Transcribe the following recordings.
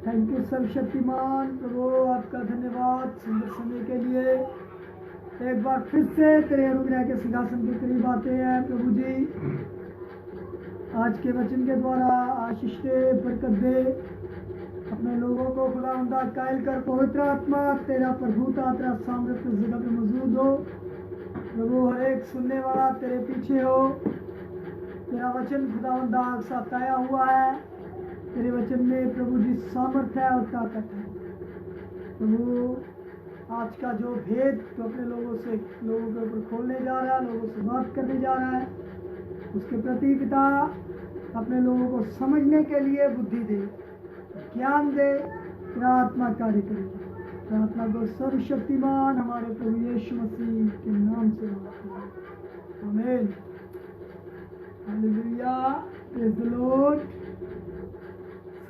Thank you सर्वशक्तिमान प्रभु, आपका धन्यवाद सुंदर समय के लिए। एक बार फिर से तेरे अनुग्रह के सिंहासन के करीब आते हैं प्रभु जी। आज के वचन के द्वारा आशीष दे, बरकत दे अपने लोगों को। खुदावंदा कायल कर, पवित्र आत्मा तेरा प्रभुता, तेरा सामर्थ्य इस जगह पे मौजूद हो प्रभु। हर एक सुनने वाला तेरे पीछे हो। तेरा वचन खुदावंदा सताया हुआ है। तेरे वचन में प्रभु जी सामर्थ्य है और ताकत है प्रभु। आज का जो भेद तो अपने लोगों के ऊपर खोलने जा रहा है, लोगों से बात करने जा रहा है, उसके प्रति पिता अपने लोगों को समझने के लिए बुद्धि दे, ज्ञान दे, तेरा आत्मा कार्य करे। प्रार्थना को सर्वशक्तिमान हमारे प्रभु यीशु मसीह के नाम से आमीन। Hallelujah, praise the Lord.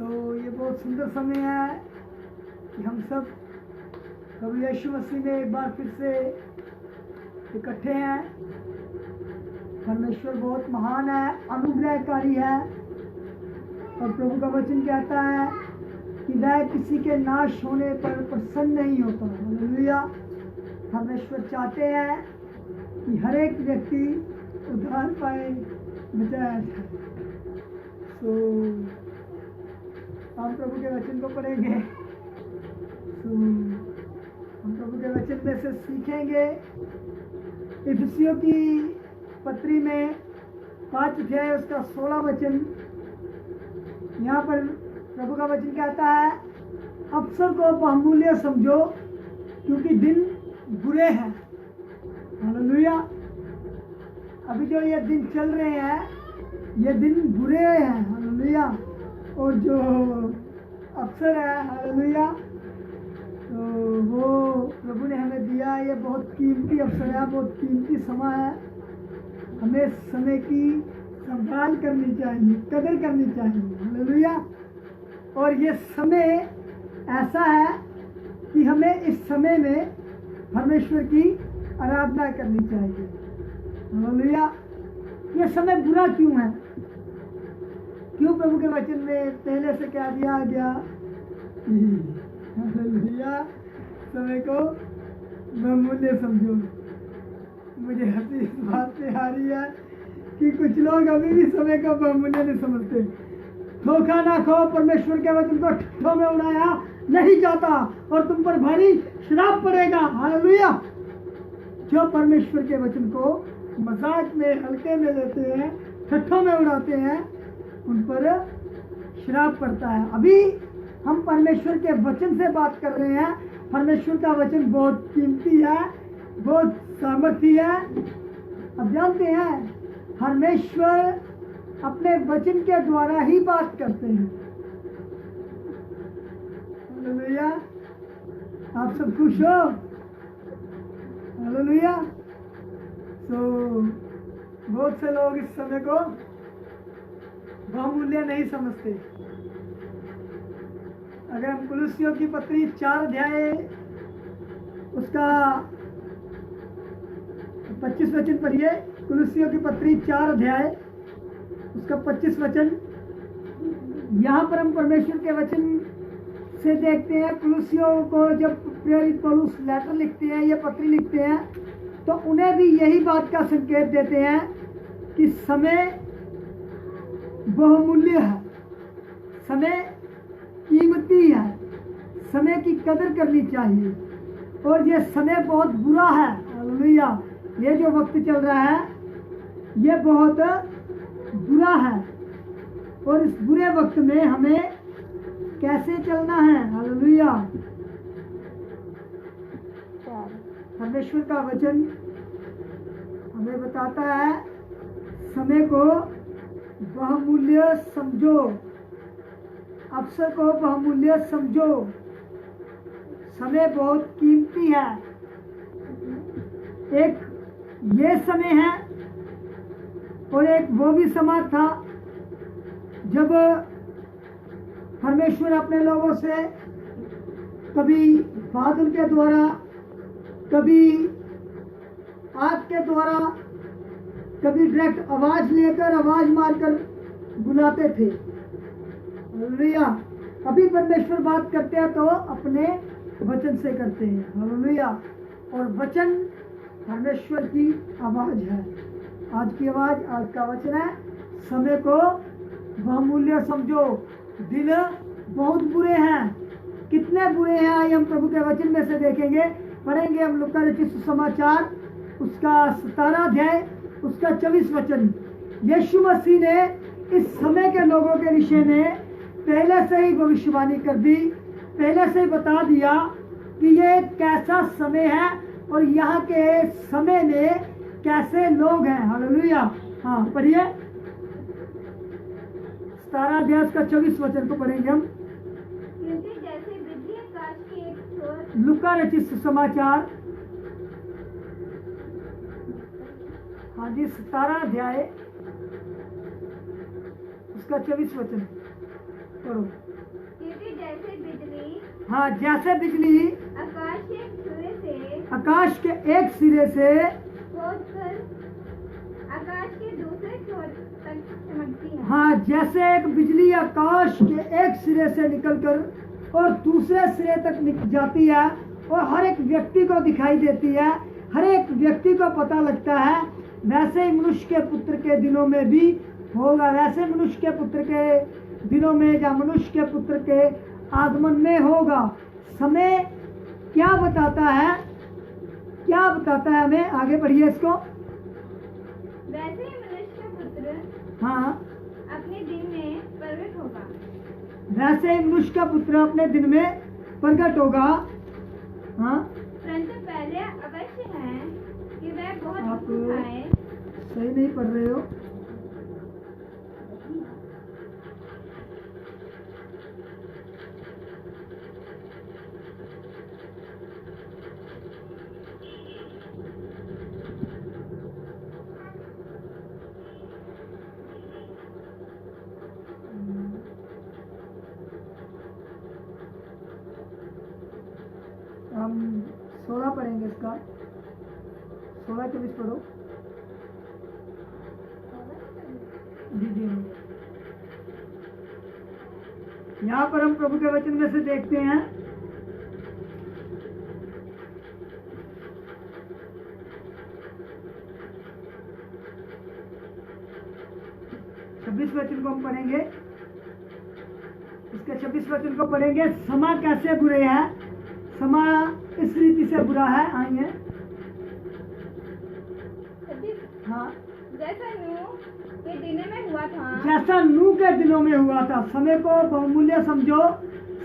ये बहुत सुंदर समय है कि हम सब प्रभु यीशु मसीह में एक बार फिर से इकट्ठे हैं। परमेश्वर बहुत महान है, अनुग्रहकारी है और प्रभु का वचन कहता है कि वह किसी के नाश होने पर प्रसन्न नहीं होता। हालेलुया। परमेश्वर चाहते हैं कि हर एक व्यक्ति उद्धार पाए, बचाया जाए। हम प्रभु के वचन को पढ़ेंगे, हम प्रभु के वचन में से सीखेंगे। इफिसियों की पत्री में 5 अध्याय उसका 16 वचन। यहाँ पर प्रभु का वचन कहता है, अवसर को बहुमूल्य समझो क्योंकि दिन बुरे हैं। हालेलुया। अभी जो ये दिन चल रहे हैं, ये दिन बुरे हैं। हालेलुया। और जो अवसर है, हालेलुया, तो वो प्रभु ने हमें दिया। ये बहुत कीमती अवसर है, बहुत कीमती समय है। हमें समय की संभाल करनी चाहिए, कदर करनी चाहिए। हालेलुया। और ये समय ऐसा है कि हमें इस समय में परमेश्वर की आराधना करनी चाहिए। हालेलुया। ये समय बुरा क्यों है? क्यों प्रभु के वचन में पहले से क्या दिया गया? हालेलुया, समय को बहुमूल्य समझो। मुझे हंसी इस बात पे आ रही है कि कुछ लोग अभी भी समय को बहुमूल्य नहीं समझते। धोखा ना खो, परमेश्वर के वचन को ठट्ठों में उड़ाया नहीं जाता और तुम पर भारी श्राप पड़ेगा। हालेलुया। जो परमेश्वर के वचन को मजाक में, हल्के में लेते हैं, ठट्ठों में उड़ाते हैं, उन पर श्राप पड़ता है। अभी हम परमेश्वर के वचन से बात कर रहे हैं। परमेश्वर का वचन बहुत कीमती है, बहुत सामर्थी है। अब जानते हैं, परमेश्वर अपने वचन के द्वारा ही बात करते हैं। हालेलुया। आप सब खुश हो? हालेलुया। बहुत से लोग इस समय को बहुमूल्य नहीं समझते। अगर हम कुलुस्सियों की पत्री 4 अध्याय उसका 25 वचन पढ़िए। कुलुस्सियों की पत्री 4 अध्याय उसका 25 वचन। यहाँ पर हम परमेश्वर के वचन से देखते हैं, कुलुस्सियों को जब प्रेरित पौलुस लेटर लिखते हैं, ये पत्री लिखते हैं, तो उन्हें भी यही बात का संकेत देते हैं कि समय बहुमूल्य है, समय कीमती है, समय की कदर करनी चाहिए। और ये समय बहुत बुरा है। हालेलुया। ये जो वक्त चल रहा है, ये बहुत बुरा है और इस बुरे वक्त में हमें कैसे चलना है? हालेलुया। परमेश्वर का वचन हमें बताता है, समय को बहुमूल्य समझो, अवसर को बहुमूल्य समझो। समय बहुत कीमती है। एक ये समय है और एक वो भी समय था जब परमेश्वर अपने लोगों से कभी बादल के द्वारा, कभी आग के द्वारा, कभी डायरेक्ट आवाज लेकर, आवाज मारकर बुलाते थे। हालेलुया। कभी परमेश्वर बात करते हैं तो अपने वचन से करते हैं, हालेलुया। और वचन परमेश्वर की आवाज है। आज की आवाज, आज का वचन है, समय को बहुमूल्य समझो। दिन बहुत बुरे हैं। कितने बुरे हैं आइए हम प्रभु के वचन में से देखेंगे। पढ़ेंगे हम लूका रचित सुसमाचार उसका 17 अध्याय उसका 24 वचन। यीशु मसीह ने इस समय के लोगों के विषय में पहले से ही भविष्यवाणी कर दी, पहले से ही बता दिया कि ये कैसा समय है और यहाँ के समय में कैसे लोग हैं, हालेलुया। हाँ पढ़िए 17 अध्याय का 24 वचन को पढ़ेंगे हम। जैसे बिजली आकाश की एक ओर, लूका रचित सुसमाचार, हाँ जी 17 अध्याय उसका 24 वचन पढ़ो। क्योंकि जैसे बिजली हाँ जैसे बिजली आकाश के एक सिरे से आकाश के एक सिरे से खोदकर आकाश के दूसरे छोर तक चमकती है। हाँ जैसे एक बिजली आकाश के एक सिरे से निकलकर और दूसरे सिरे तक जाती है और हर एक व्यक्ति को दिखाई देती है, हर एक व्यक्ति को पता लगता है, वैसे ही मनुष्य के पुत्र के दिनों में भी होगा। वैसे मनुष्य के पुत्र के दिनों में या मनुष्य के पुत्र के आगमन में होगा। समय क्या बताता है, क्या बताता है हमें? आगे बढ़िए इसको। वैसे ही मनुष्य का पुत्र हाँ अपने दिन में प्रकट होगा। वैसे ही मनुष्य का पुत्र अपने दिन में प्रकट होगा। हाँ परंतु पहले अवश्य है कि वह बहुत आप दुख उठाए। सही नहीं पढ़ रहे हो। हम 16 पढ़ेंगे इसका, 16-24 पढ़ो। जी जी यहाँ पर हम प्रभु के वचन में से देखते हैं, छब्बीस वचन को हम पढ़ेंगे। इसके 26 वचन को पढ़ेंगे। समा कैसे बुरे हैं, समा इस रीति से बुरा है। आइए हाँ जैसा नूह के दिनों में हुआ था, जैसा नूह के दिनों में हुआ था। समय को बहुमूल्य समझो,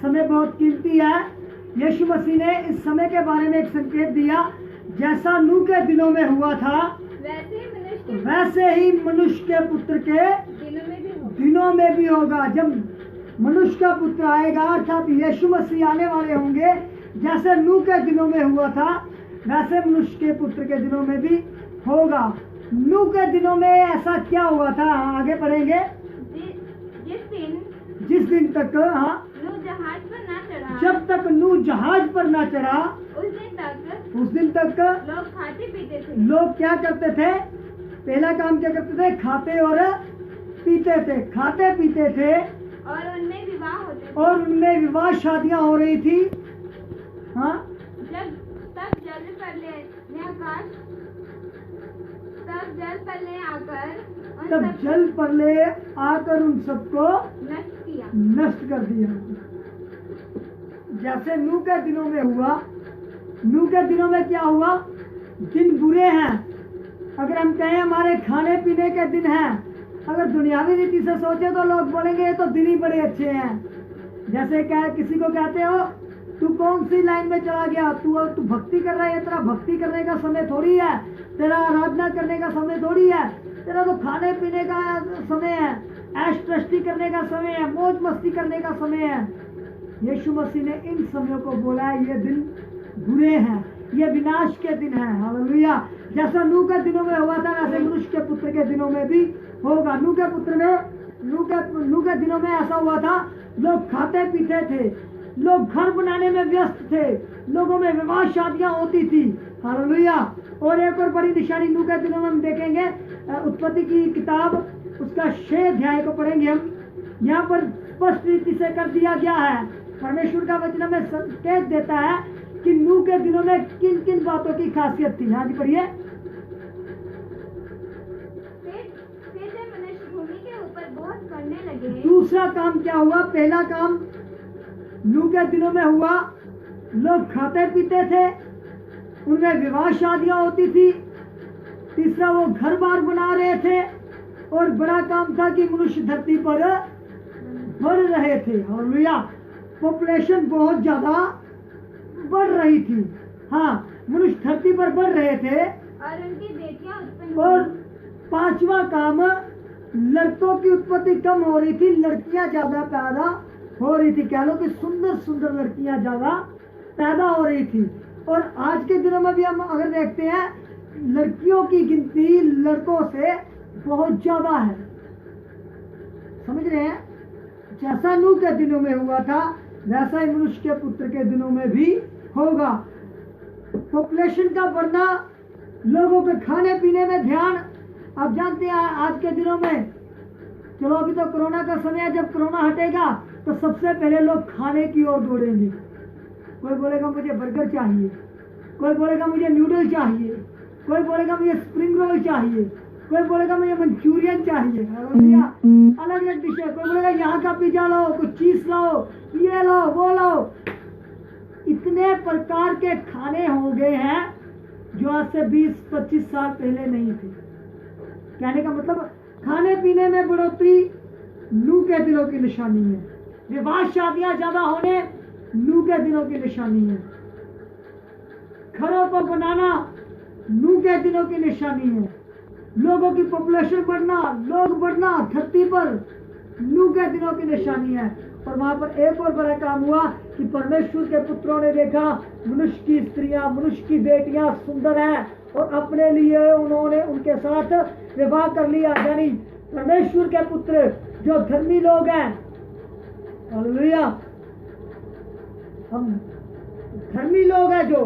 समय बहुत कीमती है। यीशु मसीह ने इस समय के बारे में एक संकेत दिया, जैसा नूह के दिनों में हुआ था वैसे ही मनुष्य के पुत्र के दिनों में भी होगा। जब मनुष्य का पुत्र आएगा अर्थात यीशु मसीह आने वाले होंगे, जैसे नूह के दिनों में हुआ था वैसे मनुष्य के पुत्र के दिनों में भी होगा। नूह के दिनों में ऐसा क्या हुआ था? आगे पढ़ेंगे। जिस दिन तक हाँ नूह जहाज पर ना चढ़ा, जब तक नूह जहाज पर ना चढ़ा उस दिन तक लोग खाते पीते थे। लोग क्या करते थे? पहला काम क्या करते थे? खाते और पीते थे, खाते पीते थे और उनमें विवाह होते थे। और उनमें विवाह शादियां हो रही थी। हाँ तब जल प्रलय आकर उन सबको नष्ट कर दिया। जैसे नूह के दिनों में हुआ। नूह के दिनों में क्या हुआ? दिन बुरे हैं। अगर हम कहें हमारे खाने पीने के दिन हैं, अगर दुनियावी रीति से सोचे तो लोग बोलेंगे ये तो दिन ही बड़े अच्छे हैं। जैसे क्या किसी को कहते हो तू कौन सी लाइन में चला गया, तू भक्ति कर रहा है, तेरा भक्ति करने का समय थोड़ी है, तेरा आराधना करने का समय थोड़ी है, तेरा तो खाने पीने का समय है, ऐश प्रस्ती करने का समय है, मौज मस्ती करने का समय है। यीशु मसीह ने इन समयों को बोला है ये दिन बुरे हैं, ये विनाश के दिन हैं। हालेलुया। जैसा नूह के दिनों में हुआ था वैसे मनुष्य के पुत्र के दिनों में भी होगा। नूह के दिनों में ऐसा हुआ था, लोग खाते पीते थे, लोग घर बनाने में व्यस्त थे, लोगों में विवाह शादियां होती थी। हालेलुया। और एक और बड़ी निशानी नूह के दिनों में हम देखेंगे, उत्पत्ति की किताब उसका 6 अध्याय को पढ़ेंगे हम। यहाँ पर स्पष्ट रीति से कर दिया गया है। परमेश्वर का वचन हमें संकेत देता है कि नूह के दिनों में किन किन बातों की खासियत थी। हाँ जी पढ़िए। फिर जब मनुष्य भूमि के ऊपर बहुत करने लगे। दूसरा काम क्या हुआ? पहला काम नूह के दिनों में हुआ, लोग खाते पीते थे, उनमें विवाह शादियां होती थी। तीसरा, वो घर बार बना रहे थे, और बड़ा काम था कि मनुष्य धरती पर बढ़ रहे थे। हालेलुया। पॉपुलेशन बहुत ज्यादा बढ़ रही थी। हाँ, मनुष्य धरती पर बढ़ रहे थे, और उनकी बेटियां उत्पन्न और हुईं। पांचवा काम, लड़कों की उत्पत्ति कम हो रही थी, लड़कियां ज्यादा पैदा हो रही थी। कह लो कि सुंदर सुंदर लड़कियां ज्यादा पैदा हो रही थी। और आज के दिनों में भी हम अगर देखते हैं, लड़कियों की गिनती लड़कों से बहुत ज्यादा है। समझ रहे हैं? जैसा नूह के दिनों में हुआ था, वैसा ही मनुष्य के पुत्र के दिनों में भी होगा। पॉपुलेशन का बढ़ना, लोगों के खाने पीने में ध्यान। आप जानते हैं आज के दिनों में, चलो अभी तो कोरोना का समय है, जब कोरोना हटेगा तो सबसे पहले लोग खाने की ओर दौड़ेंगे। कोई बोलेगा मुझे बर्गर चाहिए, कोई बोलेगा मुझे नूडल चाहिए, कोई बोलेगा मुझे स्प्रिंग रोल चाहिए, कोई बोलेगा मुझे मंचूरियन चाहिए। अलग अलग डिश है। कोई बोलेगा यहाँ का पिज्जा लाओ, कुछ चीज लाओ, ये लाओ, वो लाओ। इतने प्रकार के खाने हो गए हैं जो आज से 20-25 साल पहले नहीं थे। कहने का मतलब, खाने पीने में बढ़ोतरी नूह के दिनों की निशानी है। विवाह शादियां ज्यादा होने नूह के दिनों की निशानी है। घरों को बनाना नूह के दिनों की निशानी है। लोगों की पॉपुलेशन बढ़ना, लोग बढ़ना धरती पर नूह के दिनों की निशानी है। और वहां पर एक और बड़ा काम हुआ कि परमेश्वर के पुत्रों ने देखा मनुष्य की स्त्रियां, मनुष्य की बेटियां सुंदर हैं, और अपने लिए उन्होंने उनके साथ विवाह कर लिया। यानी परमेश्वर के पुत्र जो धर्मी लोग हैं, हालेलुया, हम धर्मी लोग हैं, जो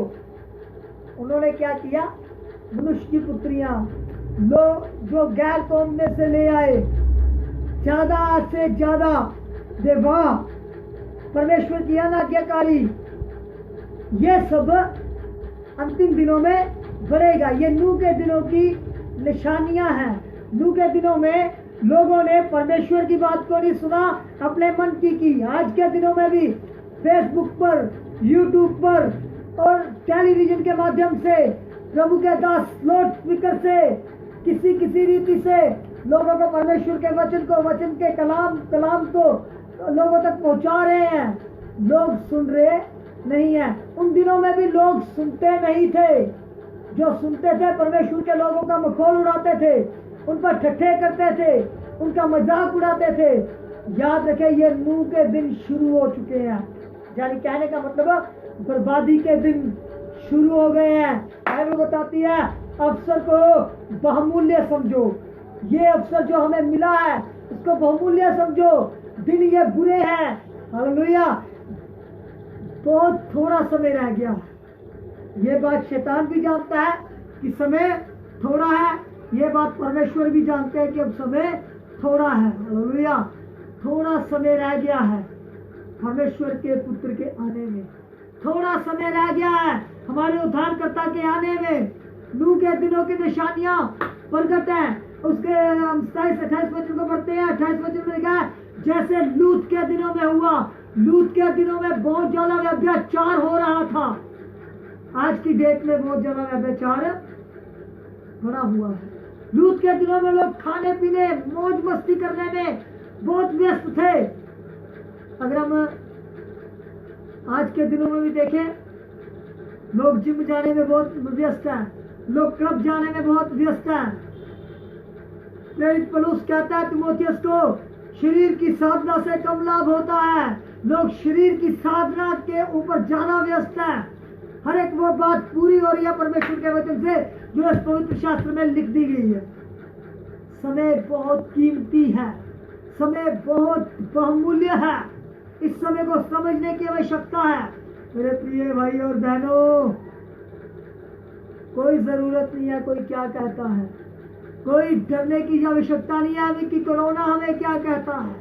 उन्होंने क्या किया? मनुष्य की पुत्रियां लोग जो गैर कौम में से ले आए, ज्यादा से ज्यादा विवाह, परमेश्वर की आज्ञाकारी, ये सब अंतिम दिनों में बढ़ेगा। ये नूह के दिनों की निशानियां हैं। नूह के दिनों में लोगों ने परमेश्वर की बात को नहीं सुना, अपने मन की। आज के दिनों में भी फेसबुक पर, यूट्यूब पर और टेलीविजन के माध्यम से प्रभु के दास लाउड स्पीकर से किसी रीति से लोगों को परमेश्वर के वचन के कलाम को लोगों तक पहुंचा रहे हैं। लोग सुन रहे नहीं है। उन दिनों में भी लोग सुनते नहीं थे। जो सुनते थे परमेश्वर के लोगों का मखौल उड़ाते थे, उन पर ठट्ठे करते थे, उनका मजाक उड़ाते थे। याद रखें, ये नूह के दिन शुरू हो चुके हैं। यानी कहने का मतलब, बर्बादी के दिन शुरू हो गए हैं। बाइबल बताती है, अवसर को बहुमूल्य समझो। ये अवसर जो हमें मिला है उसको बहुमूल्य समझो। दिन ये बुरे हैं, हालेलुया, बहुत थोड़ा समय रह गया। ये बात शैतान भी जानता है कि समय थोड़ा है। ये बात परमेश्वर भी जानते हैं कि अब समय थोड़ा है। हालेलुया, थोड़ा समय रह गया है परमेश्वर के पुत्र के आने में। थोड़ा समय रह गया है हमारे उद्धारकर्ता के आने में। नूह के दिनों की निशानियां प्रकट हैं। उसके 27-28 वचन को पढ़ते हैं। 28 वचन में लिखा है, जैसे लूत के दिनों में हुआ। लूत के दिनों में बहुत ज्यादा व्यभिचार हो रहा था। आज की डेट में बहुत ज्यादा व्यभिचार बड़ा हुआ है। लूत के दिनों में लोग खाने पीने, मौज मस्ती करने में बहुत व्यस्त थे। अगर हम आज के दिनों में भी देखें, लोग जिम जाने में बहुत व्यस्त हैं, लोग क्लब जाने में बहुत व्यस्त हैं। प्रेरित पौलुस कहता है तीमुथियुस को, शरीर की साधना से कम लाभ होता है। लोग शरीर की साधना के ऊपर ज्यादा व्यस्त है। हर एक वो बात पूरी हो रही है परमेश्वर के वचन से जो इस पवित्र शास्त्र में लिख दी गई है। समय बहुत कीमती है, समय बहुत बहुमूल्य है। इस समय को समझने की आवश्यकता है। मेरे प्रिय भाई और बहनों, कोई जरूरत नहीं है कोई क्या कहता है। कोई डरने की आवश्यकता नहीं है अभी कि कोरोना हमें क्या कहता है,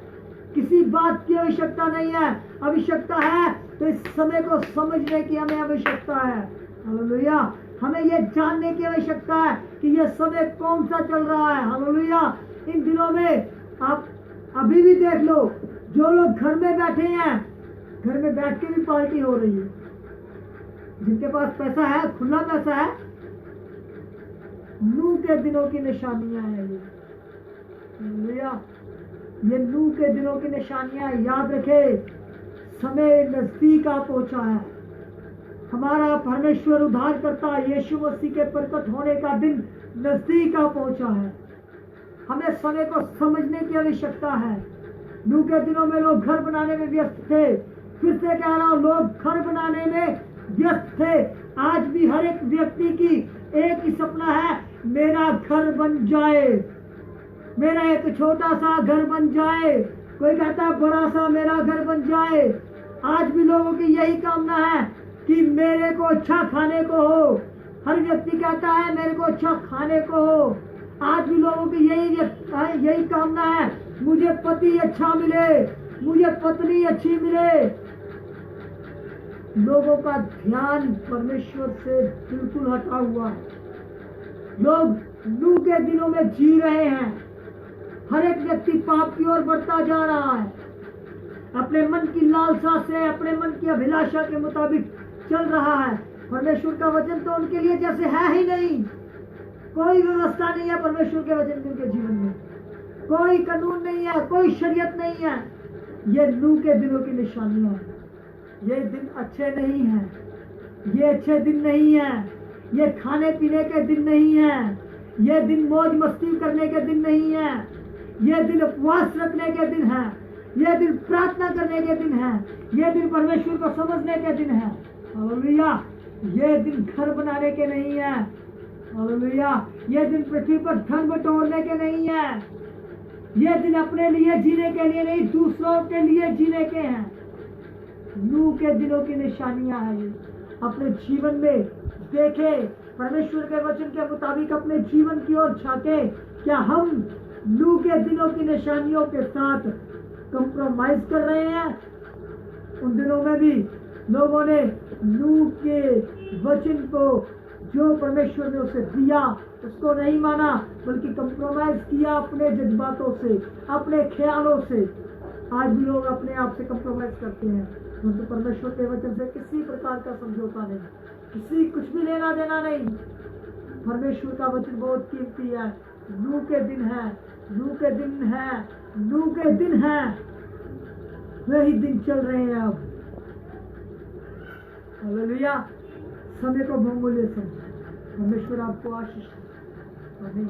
किसी बात की आवश्यकता नहीं है। आवश्यकता है तो इस समय को समझने की हमें आवश्यकता है। हालेलुया। हमें ये जानने की आवश्यकता है कि ये समय कौन सा चल रहा है। हालेलुया। इन दिनों में आप अभी भी देख लो, जो लोग घर में बैठे हैं, घर में बैठ के भी पार्टी हो रही है। जिनके पास पैसा है, खुला पैसा है, नूह के दिनों की निशानियां हैं ये। हालेलुया। ये नूह के दिनों की निशानियां, याद रखे, समय नजदीक आ पहुंचा है। हमारा परमेश्वर उद्धारकर्ता यीशु मसीह के प्रकट होने का दिन नजदीक आ पहुंचा है। हमें समय को समझने की आवश्यकता है। नूह के दिनों में लोग घर बनाने में व्यस्त थे। फिर से कह रहा हूं, लोग घर बनाने में व्यस्त थे। आज भी हर एक व्यक्ति की एक ही सपना है, मेरा घर बन जाए, मेरा एक छोटा सा घर बन जाए। कोई कहता है बड़ा सा मेरा घर बन जाए। आज भी लोगों की यही कामना है कि मेरे को अच्छा खाने को हो। हर व्यक्ति कहता है मेरे को अच्छा खाने को हो। आज भी लोगों की यही कामना है, मुझे पति अच्छा मिले, मुझे पत्नी अच्छी मिले। लोगों का ध्यान परमेश्वर से बिल्कुल हटा हुआ है। लोग नूह के दिनों में जी रहे हैं। हर एक व्यक्ति पाप की ओर बढ़ता जा रहा है। अपने मन की लालसा से, अपने मन की अभिलाषा के मुताबिक चल रहा है। परमेश्वर का वचन तो उनके लिए जैसे है ही नहीं। कोई व्यवस्था नहीं है परमेश्वर के वचन की उनके जीवन में। कोई कानून नहीं है, कोई शरीयत नहीं है। ये नूह के दिनों की निशानियां हैं। ये दिन अच्छे नहीं हैं। ये अच्छे दिन नहीं है। ये खाने पीने के दिन नहीं है। ये दिन मौज मस्ती करने के दिन नहीं है। ये दिन उपवास रखने के दिन है। ये दिन प्रार्थना करने के दिन है। ये दिन परमेश्वर को समझने के दिन है। हालेलुया। ये दिन घर बनाने के नहीं है। हालेलुया। ये दिन पृथ्वी पर धन बटोरने के नहीं है। ये दिन अपने लिए जीने के लिए नहीं, दूसरों के लिए जीने के हैं। नूह के दिनों की निशानियां हैं ये। अपने जीवन में देखे, परमेश्वर के वचन के मुताबिक अपने जीवन की ओर झांके। क्या हम नूह के दिनों की निशानियों के साथ कंप्रोमाइज कर रहे हैं? उन दिनों में भी लोगों ने नूह के वचन को, जो परमेश्वर ने उसे दिया, उसको नहीं माना, बल्कि कंप्रोमाइज किया अपने जज्बातों से, अपने ख्यालों से। आज भी लोग अपने आप से कंप्रोमाइज करते हैं, परंतु परमेश्वर के वचन से किसी प्रकार का समझौता नहीं, किसी कुछ भी लेना देना नहीं। परमेश्वर का वचन बहुत कीमती है। नूह के दिन है, नूह के दिन है, नूह के दिन है। वही दिन चल रहे हैं अब। हालेलुया। समय को बहुमूल्य समझे। परमेश्वर आपको आशीष दे। आमीन।